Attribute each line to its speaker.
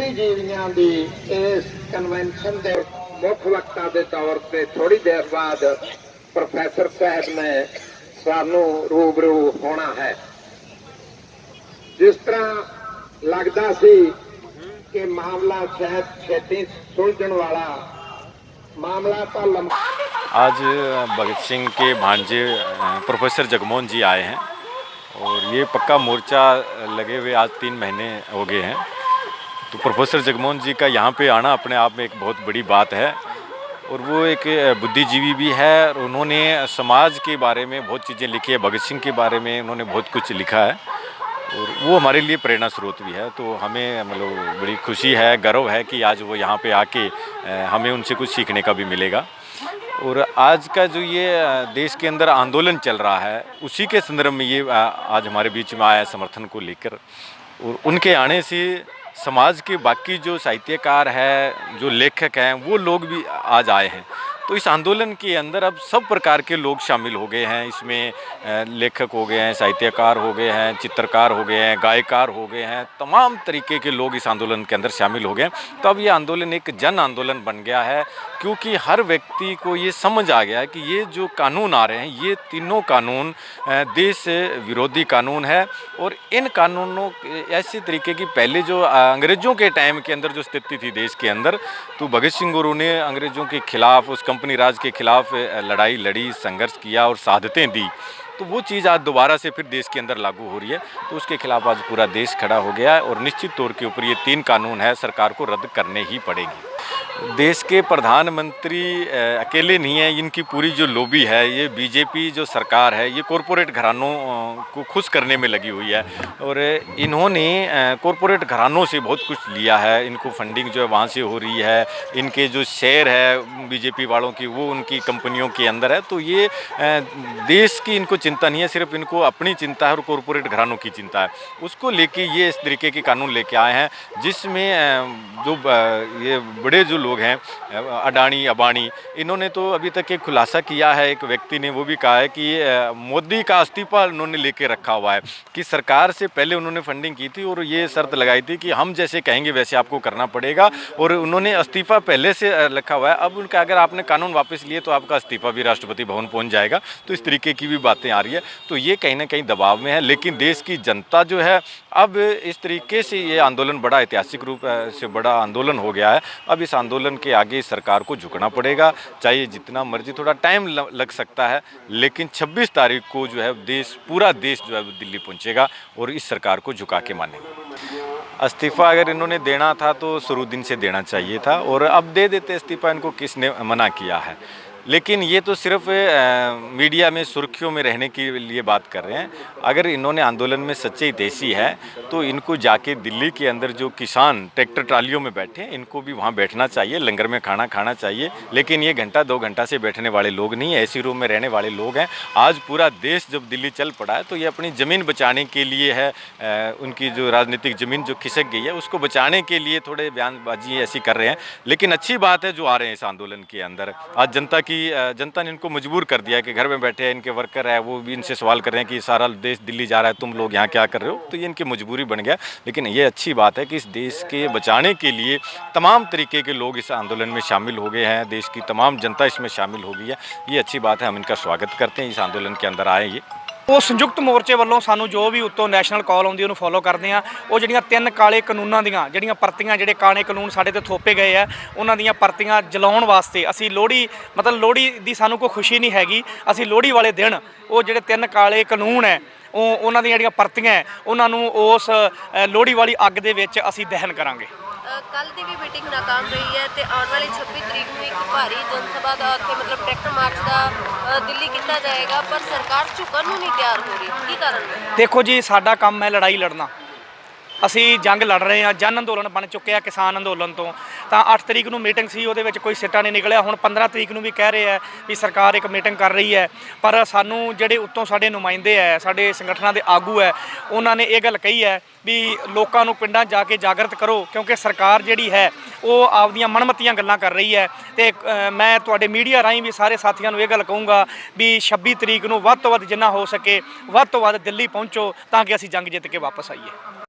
Speaker 1: बुद्धिजीवियों की इस कन्वेंशन के मुख्य वक्ता के तौर पर थोड़ी देर बाद प्रोफैसर साहब ने सानू रूबरू होना है। जिस तरह लगता सी कि मामला शायद छेती सुलझण वाला मामला तो लंबा।
Speaker 2: आज भगत सिंह के भांजे प्रोफेसर जगमोहन जी आए हैं और ये पक्का मोर्चा लगे हुए आज 3 महीने हो गए हैं। तो प्रोफेसर जगमोहन जी का यहाँ पे आना अपने आप में एक बहुत बड़ी बात है और वो एक बुद्धिजीवी भी है और उन्होंने समाज के बारे में बहुत चीज़ें लिखी है। भगत सिंह के बारे में उन्होंने बहुत कुछ लिखा है और वो हमारे लिए प्रेरणा स्रोत भी है। तो हमें मतलब बड़ी खुशी है, गर्व है कि आज वो यहाँ पे आके हमें उनसे कुछ सीखने का भी मिलेगा। और आज का जो ये देश के अंदर आंदोलन चल रहा है उसी के संदर्भ में ये आज हमारे बीच में आया है समर्थन को लेकर। और उनके आने से समाज के बाकी जो साहित्यकार हैं, जो लेखक हैं, वो लोग भी आज आए हैं। तो इस आंदोलन के अंदर अब सब प्रकार के लोग शामिल हो गए हैं। इसमें लेखक हो गए हैं, साहित्यकार हो गए हैं, चित्रकार हो गए हैं, गायकार हो गए हैं, तमाम तरीके के लोग इस आंदोलन के अंदर शामिल हो गए हैं। तो अब ये आंदोलन एक जन आंदोलन बन गया है क्योंकि हर व्यक्ति को ये समझ आ गया है कि ये जो कानून आ रहे हैं ये तीनों कानून देश विरोधी कानून है। और इन कानूनों ऐसे तरीके की पहले जो अंग्रेज़ों के टाइम के अंदर जो स्थिति थी देश के अंदर, तो भगत सिंह गुरु ने अंग्रेज़ों के खिलाफ, उस कंपनी राज के खिलाफ लड़ाई लड़ी, संघर्ष किया और शहादतें दी। तो वो चीज़ आज दोबारा से फिर देश के अंदर लागू हो रही है। तो उसके खिलाफ आज पूरा देश खड़ा हो गया है और निश्चित तौर के ऊपर ये 3 कानून है सरकार को रद्द करने ही पड़ेंगे। देश के प्रधानमंत्री अकेले नहीं हैं, इनकी पूरी जो लॉबी है, ये बीजेपी जो सरकार है, ये कॉरपोरेट घरानों को खुश करने में लगी हुई है और इन्होंने कॉरपोरेट घरानों से बहुत कुछ लिया है। इनको फंडिंग जो है वहाँ से हो रही है, इनके जो शेयर है बीजेपी वालों की वो उनकी कंपनियों के अंदर है। तो ये देश की इनको चिंता नहीं है, सिर्फ इनको अपनी चिंता है और कॉरपोरेट घरानों की चिंता है। उसको लेके ये इस तरीके के कानून लेके आए हैं जिसमें जो ये बड़े जो लोग हैं अडानी अंबानी, इन्होंने तो अभी तक एक खुलासा किया है, एक व्यक्ति ने वो भी कहा है कि मोदी का इस्तीफा उन्होंने लेके रखा हुआ है कि सरकार से पहले उन्होंने फंडिंग की थी और ये शर्त लगाई थी कि हम जैसे कहेंगे वैसे आपको करना पड़ेगा और उन्होंने इस्तीफा पहले से रखा हुआ है। अब उनका अगर आपने कानून वापस लिए तो आपका इस्तीफा भी राष्ट्रपति भवन पहुँच जाएगा। तो इस तरीके की भी बातें आ रही है। तो ये कहीं ना कहीं दबाव में है, लेकिन देश की जनता जो है अब इस तरीके से ये आंदोलन बड़ा ऐतिहासिक रूप से बड़ा आंदोलन हो गया है। अब इस आंदोलन के आगे सरकार को झुकना पड़ेगा, चाहे जितना मर्जी, थोड़ा टाइम लग सकता है, लेकिन 26 तारीख को जो है पूरा देश जो है दिल्ली पहुंचेगा और इस सरकार को झुका के मानेगा। इस्तीफा अगर इन्होंने देना था तो शुरू दिन से देना चाहिए था और अब दे देते इस्तीफा, इनको किसने मना किया है। लेकिन ये तो सिर्फ मीडिया में सुर्खियों में रहने के लिए बात कर रहे हैं। अगर इन्होंने आंदोलन में सच्चे हितैषी है तो इनको जाके दिल्ली के अंदर जो किसान ट्रैक्टर ट्रालियों में बैठे हैं इनको भी वहाँ बैठना चाहिए, लंगर में खाना खाना चाहिए। लेकिन ये घंटा 2 घंटा से बैठने वाले लोग नहीं, ऐसी रूम में रहने वाले लोग हैं। आज पूरा देश जब दिल्ली चल पड़ा है तो ये अपनी ज़मीन बचाने के लिए है, उनकी जो राजनीतिक ज़मीन जो खिसक गई है उसको बचाने के लिए थोड़े बयानबाजी ऐसी कर रहे हैं। लेकिन अच्छी बात है जो आ रहे हैं इस आंदोलन के अंदर। आज जनता ने इनको मजबूर कर दिया है कि घर में बैठे हैं, इनके वर्कर है वो भी इनसे सवाल कर रहे हैं कि सारा देश दिल्ली जा रहा है, तुम लोग यहाँ क्या कर रहे हो। तो ये इनकी मजबूरी बन गया। लेकिन ये अच्छी बात है कि इस देश के बचाने के लिए तमाम तरीके के लोग इस आंदोलन में शामिल हो गए हैं, देश की तमाम जनता इसमें शामिल हो गई है। ये अच्छी बात है, हम इनका स्वागत करते हैं, इस आंदोलन के अंदर आए ये।
Speaker 3: ਉਹ ਸੰਯੁਕਤ ਮੋਰਚੇ ਵੱਲੋਂ ਸਾਨੂੰ ਜੋ ਵੀ ਉੱਤੋਂ ਨੈਸ਼ਨਲ ਕਾਲ ਆਉਂਦੀ ਉਹਨੂੰ ਫੋਲੋ ਕਰਦੇ ਆ। ਉਹ ਜਿਹੜੀਆਂ 3 ਕਾਲੇ ਕਾਨੂੰਨਾਂ ਦੀਆਂ ਜਿਹੜੀਆਂ ਪਰਤੀਆਂ, ਜਿਹੜੇ ਕਾਲੇ ਕਾਨੂੰਨ ਸਾਡੇ ਤੇ ਥੋਪੇ ਗਏ ਆ, ਉਹਨਾਂ ਦੀਆਂ ਪਰਤੀਆਂ ਜਲਾਉਣ ਵਾਸਤੇ ਅਸੀਂ ਲੋਹੜੀ ਦੀ ਸਾਨੂੰ ਕੋਈ ਖੁਸ਼ੀ ਨਹੀਂ ਹੈਗੀ। ਅਸੀਂ ਲੋਹੜੀ ਵਾਲੇ ਦਿਨ ਉਹ ਜਿਹੜੇ 3 ਕਾਲੇ ਕਾਨੂੰਨ ਹੈ ਉਹਨਾਂ ਦੀਆਂ ਜਿਹੜੀਆਂ ਪਰਤੀਆਂ ਉਹਨਾਂ ਨੂੰ ਉਸ ਲੋਹੜੀ ਵਾਲੀ ਅੱਗ ਦੇ ਵਿੱਚ ਅਸੀਂ ਦਹਨ ਕਰਾਂਗੇ।
Speaker 4: कल की भी मीटिंग नाकाम रही है तो आने वाली 26 तरीक में एक भारी जनसभा का मतलब ट्रैक्टर मार्च का दिल्ली किया जाएगा, पर सरकार झुकन नहीं तैयार हो रही, की कारण है?
Speaker 3: देखो जी, साडा काम है लड़ाई लड़ना। ਅਸੀਂ ਜੰਗ ਲੜ ਰਹੇ ਹਾਂ, ਜਨ ਅੰਦੋਲਨ ਬਣ ਚੁੱਕਿਆ ਕਿਸਾਨ ਅੰਦੋਲਨ ਤੋਂ। ਤਾਂ 8 ਤਰੀਕ ਨੂੰ ਮੀਟਿੰਗ ਸੀ, ਉਹਦੇ ਵਿੱਚ ਕੋਈ ਸਿੱਟਾ ਨਹੀਂ ਨਿਕਲਿਆ। ਹੁਣ 15 ਤਰੀਕ ਨੂੰ ਵੀ ਕਹਿ ਰਹੇ ਆ ਵੀ ਸਰਕਾਰ ਇੱਕ ਮੀਟਿੰਗ ਕਰ ਰਹੀ ਹੈ, ਪਰ ਸਾਨੂੰ ਜਿਹੜੇ ਉੱਤੋਂ ਸਾਡੇ ਨੁਮਾਇੰਦੇ ਹੈ, ਸਾਡੇ ਸੰਗਠਨਾਂ ਦੇ ਆਗੂ ਹੈ, ਉਹਨਾਂ ਨੇ ਇਹ ਗੱਲ ਕਹੀ ਹੈ ਵੀ ਲੋਕਾਂ ਨੂੰ ਪਿੰਡਾਂ ਜਾ ਕੇ ਜਾਗਰਤ ਕਰੋ, ਕਿਉਂਕਿ ਸਰਕਾਰ ਜਿਹੜੀ ਹੈ ਉਹ ਆਪਦੀਆਂ ਮਨਮਤੀਆਂ ਗੱਲਾਂ ਕਰ ਰਹੀ ਹੈ। ਤੇ ਮੈਂ ਤੁਹਾਡੇ ਮੀਡੀਆ ਰਾਹੀਂ ਵੀ ਸਾਰੇ ਸਾਥੀਆਂ ਨੂੰ ਇਹ ਗੱਲ ਕਹੂੰਗਾ ਵੀ 26 ਤਰੀਕ ਨੂੰ ਵੱਧ ਤੋਂ ਵੱਧ ਜਿੰਨਾ ਹੋ ਸਕੇ ਵੱਧ ਤੋਂ ਵੱਧ ਦਿੱਲੀ ਪਹੁੰਚੋ ਤਾਂ ਕਿ ਅਸੀਂ ਜੰਗ ਜਿੱਤ ਕੇ ਵਾਪਸ ਆਈਏ।